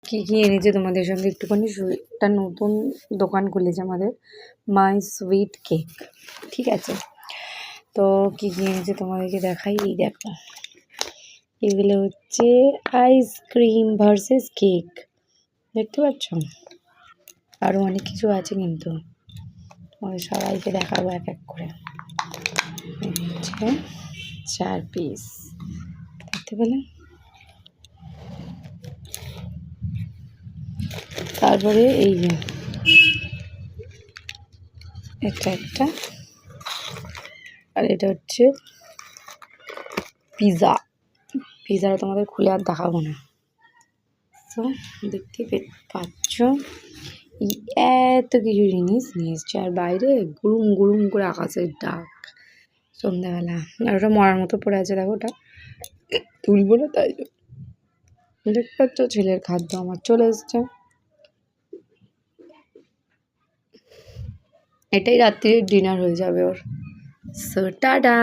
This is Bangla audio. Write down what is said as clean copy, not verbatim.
কী কী এনেছে তোমাদের সঙ্গে একটুখানি একটা নতুন দোকান খুলেছে আমাদের, মাই সুইট কেক, ঠিক আছে? তো কী কী এনেছে তোমাদেরকে দেখাই। এই দেখো, এগুলো হচ্ছে আইসক্রিম ভার্সেস কেক, দেখতে পাচ্ছ? আরও অনেক কিছু আছে, কিন্তু তোমাদের সবাইকে দেখাবো এক এক করে। হচ্ছে 4 পিস, দেখতে পেলে? তারপরে এই যে এটা একটা, আর এটা হচ্ছে পিৎজা। পিৎজাটা তোমাদের খুলে আর দেখাবো না। তো দেখতে পাচ্ছ এই এত কিছু জিনিস নিয়ে এসছে, আর বাইরে গুড়ুম গুড়ুম করে আকাশের ডাক সন্ধ্যাবেলা। আর ওটা মরার মতো পড়ে আছে, দেখো, ওটা তুলবো না, তাই দেখতে পাচ্ছ। ছেলের খাদ্য আমার চলে এসছে। এটাই রাত্রির ডিনার হয়ে যাবে ওর। So tata.